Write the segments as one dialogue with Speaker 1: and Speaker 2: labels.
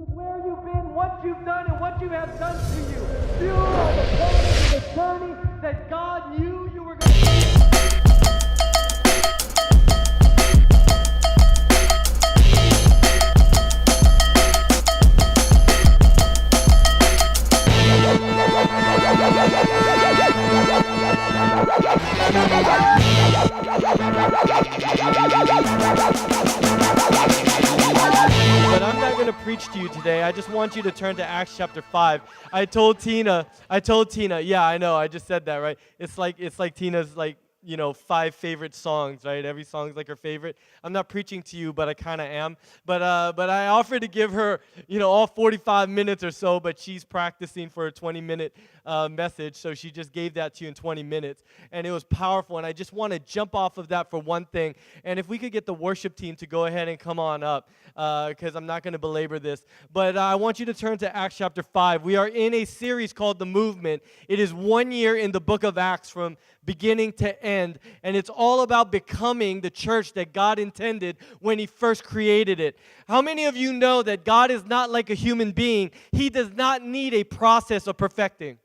Speaker 1: of where you've been, what you've done, and what you have done to you. You are the part of the journey that God knew you were going to. But I'm not going to preach to you today. I just want you to turn to Acts chapter 5. I told Tina, yeah, I know, I just said that, right? It's like Tina's 5 favorite songs, right? Every song's like her favorite. I'm not preaching to you, but I kind of am. But I offered to give her, all 45 minutes or so, but she's practicing for a 20-minute message, so she just gave that to you in 20 minutes. And it was powerful, and I just want to jump off of that for one thing. And if we could get the worship team to go ahead and come on up, because I'm not going to belabor this. But I want you to turn to Acts chapter 5. We are in a series called The Movement. It is 1 year in the book of Acts from beginning to end, and it's all about becoming the church that God intended when He first created it. How many of you know that God is not like a human being? He does not need a process of perfecting.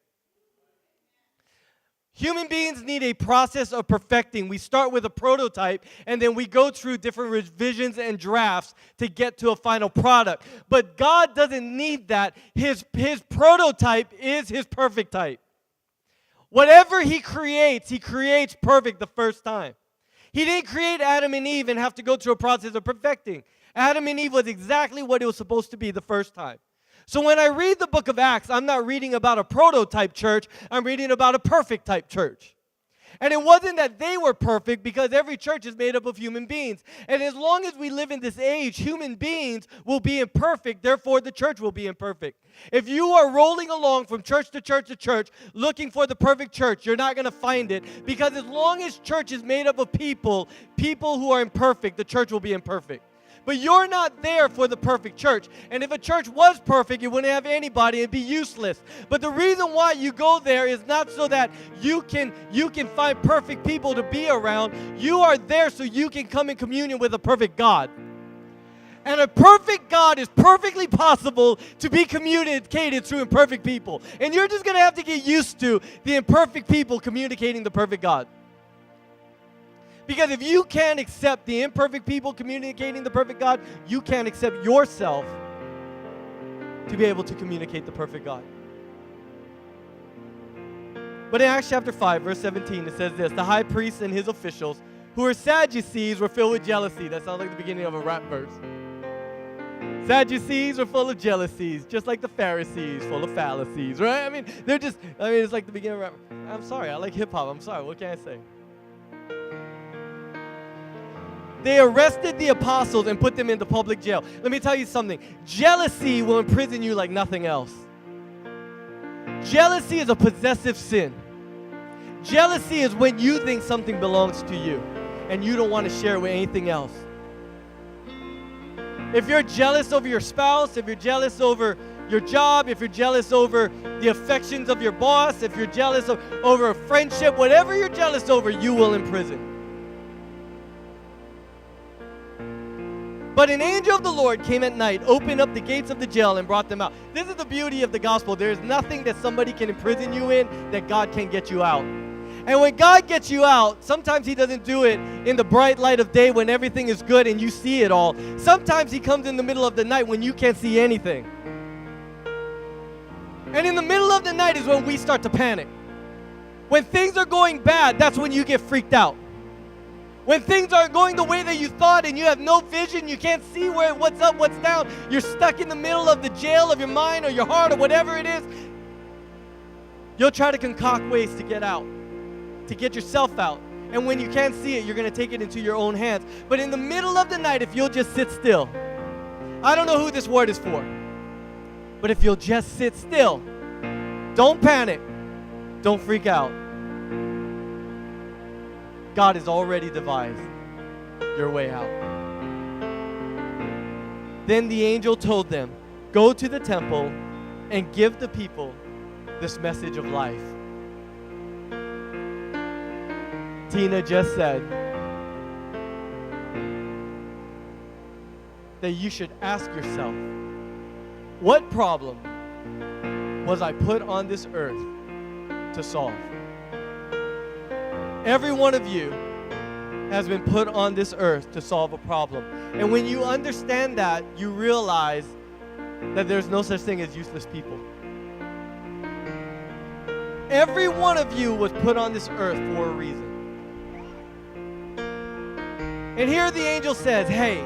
Speaker 1: Human beings need a process of perfecting. We start with a prototype, and then we go through different revisions and drafts to get to a final product. But God doesn't need that. His prototype is His perfect type. Whatever He creates perfect the first time. He didn't create Adam and Eve and have to go through a process of perfecting. Adam and Eve was exactly what it was supposed to be the first time. So when I read the book of Acts, I'm not reading about a prototype church. I'm reading about a perfect type church. And it wasn't that they were perfect, because every church is made up of human beings. And as long as we live in this age, human beings will be imperfect, therefore the church will be imperfect. If you are rolling along from church to church to church looking for the perfect church, you're not going to find it, because as long as church is made up of people who are imperfect, the church will be imperfect. But you're not there for the perfect church. And if a church was perfect, it wouldn't have anybody. It'd be useless. But the reason why you go there is not so that you can find perfect people to be around. You are there so you can come in communion with a perfect God. And a perfect God is perfectly possible to be communicated through imperfect people. And you're just going to have to get used to the imperfect people communicating the perfect God. Because if you can't accept the imperfect people communicating the perfect God, you can't accept yourself to be able to communicate the perfect God. But in Acts chapter 5, verse 17, it says this: the high priest and his officials, who were Sadducees, were filled with jealousy. That sounds like the beginning of a rap verse. Sadducees were full of jealousies, just like the Pharisees, full of fallacies, right? It's like the beginning of a rap. I'm sorry, I like hip-hop. I'm sorry, what can I say? They arrested the apostles and put them into public jail. Let me tell you something. Jealousy will imprison you like nothing else. Jealousy is a possessive sin. Jealousy is when you think something belongs to you and you don't want to share it with anything else. If you're jealous over your spouse, if you're jealous over your job, if you're jealous over the affections of your boss, if you're jealous over a friendship, whatever you're jealous over, you will imprison. But an angel of the Lord came at night, opened up the gates of the jail, and brought them out. This is the beauty of the gospel. There is nothing that somebody can imprison you in that God can get you out. And when God gets you out, sometimes He doesn't do it in the bright light of day when everything is good and you see it all. Sometimes He comes in the middle of the night when you can't see anything. And in the middle of the night is when we start to panic. When things are going bad, that's when you get freaked out. When things aren't going the way that you thought and you have no vision, you can't see what's up, what's down, you're stuck in the middle of the jail of your mind or your heart or whatever it is, you'll try to concoct ways to get out, to get yourself out. And when you can't see it, you're going to take it into your own hands. But in the middle of the night, if you'll just sit still, I don't know who this word is for, but if you'll just sit still, don't panic, don't freak out. God has already devised your way out. Then the angel told them, go to the temple and give the people this message of life. Tina just said that you should ask yourself, What problem was I put on this earth to solve? Every one of you has been put on this earth to solve a problem. And when you understand that, you realize that there's no such thing as useless people. Every one of you was put on this earth for a reason. And here the angel says, hey,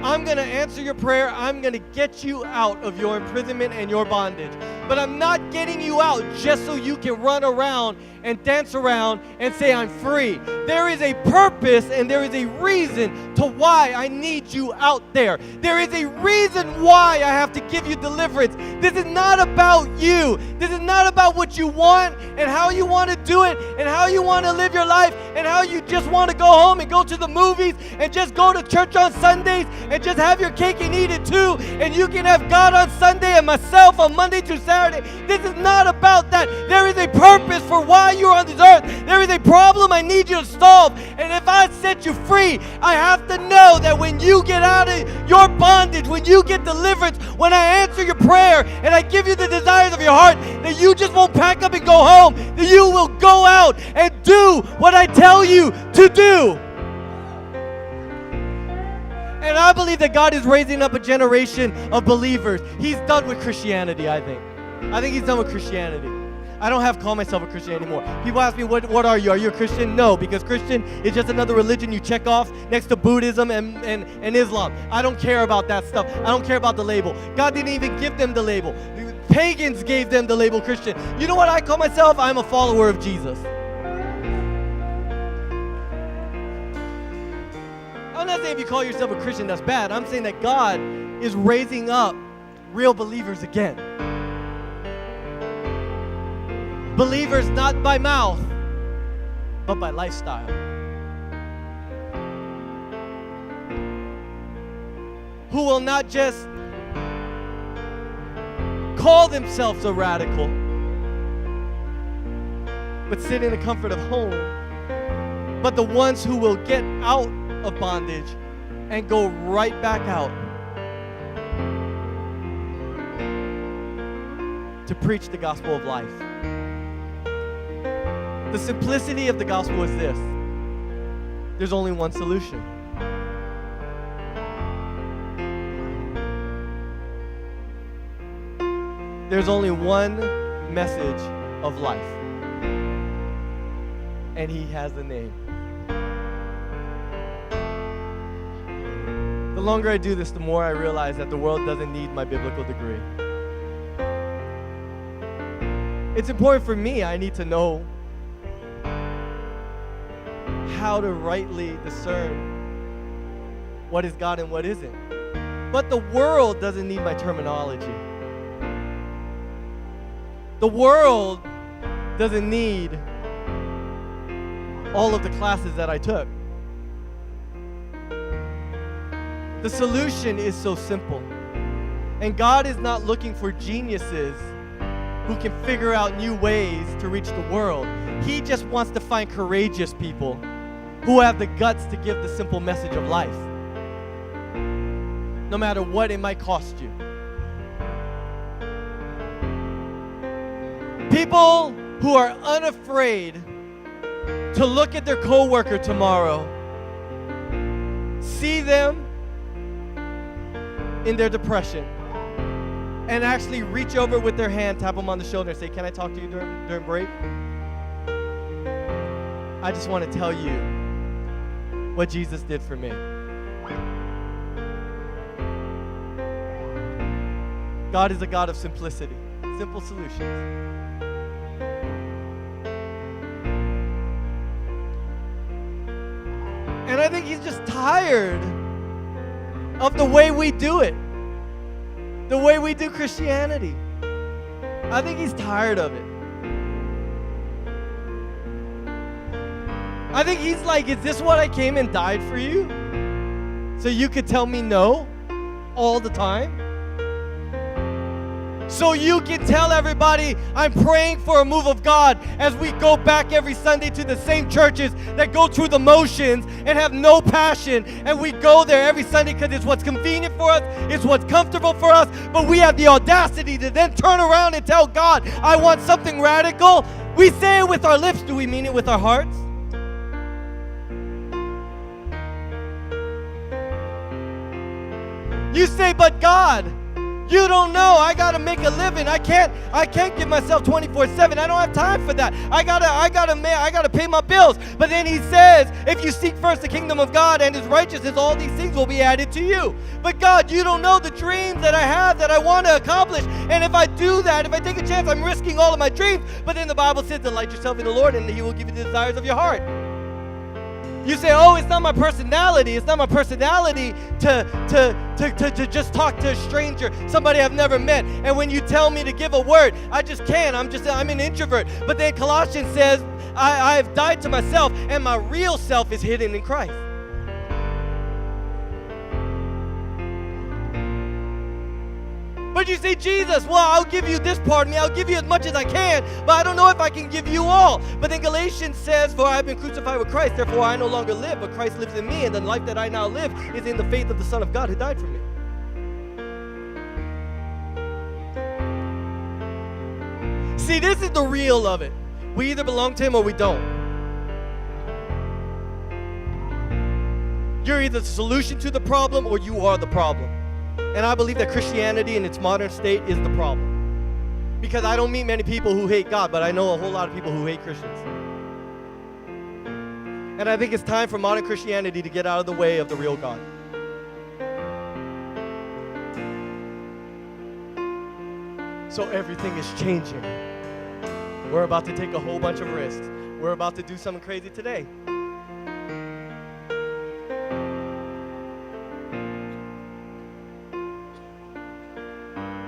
Speaker 1: I'm going to answer your prayer. I'm going to get you out of your imprisonment and your bondage. But I'm not getting you out just so you can run around and dance around and say, I'm free. There is a purpose and there is a reason to why I need you out there. There is a reason why I have to give you deliverance. This is not about you. This is not about what you want and how you want to do it and how you want to live your life and how you just want to go home and go to the movies and just go to church on Sundays and just have your cake and eat it too. And you can have God on Sunday and myself on Monday through Saturday. This is not about that. There is a purpose for why you're on this earth. There is a problem I need you to solve. And if I set you free, I have to know that when you get out of your bondage, when you get deliverance, when I answer your prayer and I give you the desires of your heart, that you just won't pack up and go home, that you will go out and do what I tell you to do. And I believe that God is raising up a generation of believers. He's done with Christianity, I think. I think he's done with Christianity. I don't have to call myself a Christian anymore. People ask me, what are you? Are you a Christian? No, because Christian is just another religion you check off next to Buddhism and Islam. I don't care about that stuff. I don't care about the label. God didn't even give them the label. Pagans gave them the label Christian. You know what I call myself? I'm a follower of Jesus. I'm not saying if you call yourself a Christian, that's bad. I'm saying that God is raising up real believers again. Believers not by mouth, but by lifestyle. Who will not just call themselves a radical, but sit in the comfort of home. But the ones who will get out of bondage and go right back out to preach the gospel of life. The simplicity of the gospel is this: there's only one solution. There's only one message of life, and he has a name. The longer I do this, the more I realize that the world doesn't need my biblical degree. It's important for me. I need to know how to rightly discern what is God and what isn't. But the world doesn't need my terminology. The world doesn't need all of the classes that I took. The solution is so simple. And God is not looking for geniuses who can figure out new ways to reach the world. He just wants to find courageous people who have the guts to give the simple message of life, no matter what it might cost you. People who are unafraid to look at their coworker tomorrow, see them in their depression, and actually reach over with their hand, tap them on the shoulder and say, can I talk to you during break? I just want to tell you what Jesus did for me. God is a God of simplicity, simple solutions. And I think he's just tired of the way we do it, the way we do Christianity. I think he's tired of it. I think he's like, is this what I came and died for you? So you could tell me no all the time? So you can tell everybody, I'm praying for a move of God, as we go back every Sunday to the same churches that go through the motions and have no passion. And we go there every Sunday because it's what's convenient for us, it's what's comfortable for us. But we have the audacity to then turn around and tell God, I want something radical. We say it with our lips. Do we mean it with our hearts? You say, but God, you don't know. I gotta make a living. I can't give myself 24/7. I don't have time for that. I gotta pay my bills. But then he says, if you seek first the kingdom of God and his righteousness, all these things will be added to you. But God, you don't know the dreams that I have that I want to accomplish. And if I do that, if I take a chance, I'm risking all of my dreams. But then the Bible says, delight yourself in the Lord and he will give you the desires of your heart. You say, oh, it's not my personality. It's not my personality to just talk to a stranger, somebody I've never met. And when you tell me to give a word, I just can't. I'm an introvert. But then Colossians says, I've died to myself, and my real self is hidden in Christ. But you say, Jesus, well, I'll give you this part of me. I'll give you as much as I can, but I don't know if I can give you all. But then Galatians says, for I have been crucified with Christ, therefore I no longer live, but Christ lives in me, and the life that I now live is in the faith of the Son of God who died for me. See, this is the real of it. We either belong to him or we don't. You're either the solution to the problem or you are the problem. And I believe that Christianity in its modern state is the problem. Because I don't meet many people who hate God, but I know a whole lot of people who hate Christians. And I think it's time for modern Christianity to get out of the way of the real God. So everything is changing. We're about to take a whole bunch of risks. We're about to do something crazy today.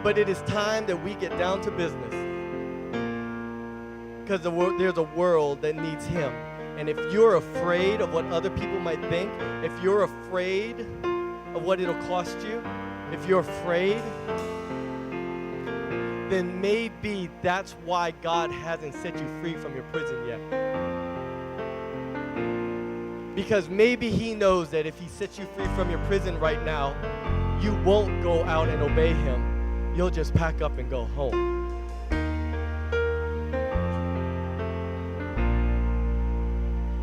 Speaker 1: But it is time that we get down to business. Because there's a world that needs him. And if you're afraid of what other people might think, if you're afraid of what it'll cost you, if you're afraid, then maybe that's why God hasn't set you free from your prison yet. Because maybe he knows that if he sets you free from your prison right now, you won't go out and obey him. You'll just pack up and go home.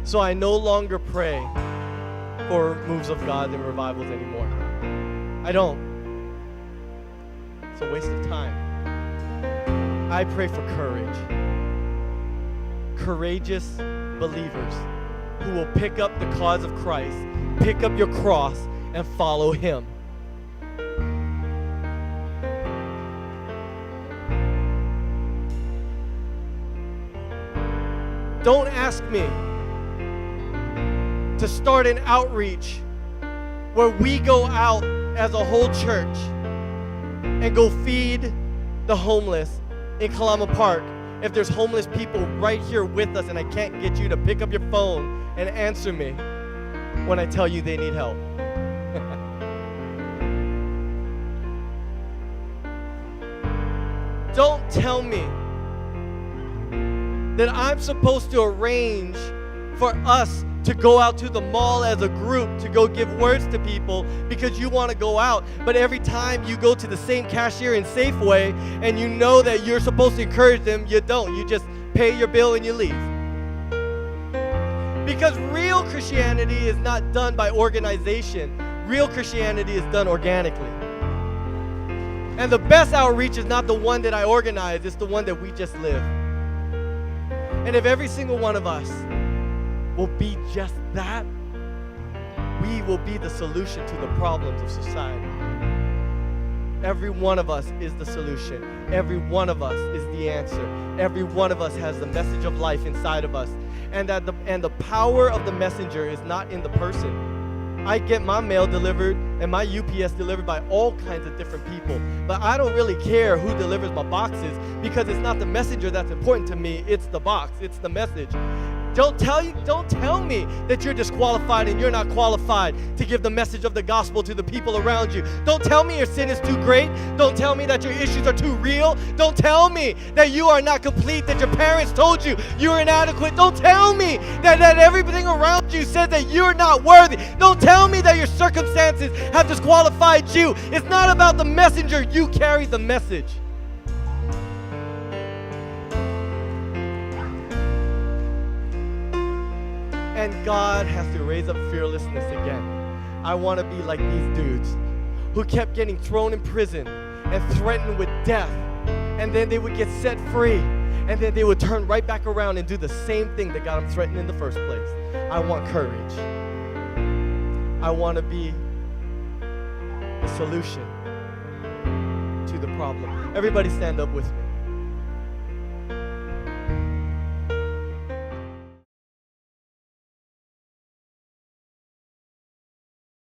Speaker 1: So I no longer pray for moves of God and revivals anymore. I don't. It's a waste of time. I pray for courage. Courageous believers who will pick up the cause of Christ, pick up your cross, and follow him. Don't ask me to start an outreach where we go out as a whole church and go feed the homeless in Kalama Park if there's homeless people right here with us and I can't get you to pick up your phone and answer me when I tell you they need help. Don't tell me that I'm supposed to arrange for us to go out to the mall as a group to go give words to people because you want to go out. But every time you go to the same cashier in Safeway and you know that you're supposed to encourage them, you don't. You just pay your bill and you leave. Because real Christianity is not done by organization. Real Christianity is done organically. And the best outreach is not the one that I organize, it's the one that we just live. And if every single one of us will be just that, we will be the solution to the problems of society. Every one of us is the solution. Every one of us is the answer. Every one of us has the message of life inside of us. And the power of the messenger is not in the person. I get my mail delivered and my UPS delivered by all kinds of different people. But I don't really care who delivers my boxes because it's not the messenger that's important to me. It's the box. It's the message. Don't tell me that you're disqualified and you're not qualified to give the message of the gospel to the people around you. Don't tell me your sin is too great. Don't tell me that your issues are too real. Don't tell me that you are not complete, that your parents told you you're inadequate. Don't tell me that everything around you says that you're not worthy. Don't tell me that your circumstances have disqualified you. It's not about the messenger. You carry the message. And God has to raise up fearlessness again. I want to be like these dudes who kept getting thrown in prison and threatened with death. And then they would get set free. And then they would turn right back around and do the same thing that got them threatened in the first place. I want courage. I want to be the solution to the problem. Everybody stand up with me.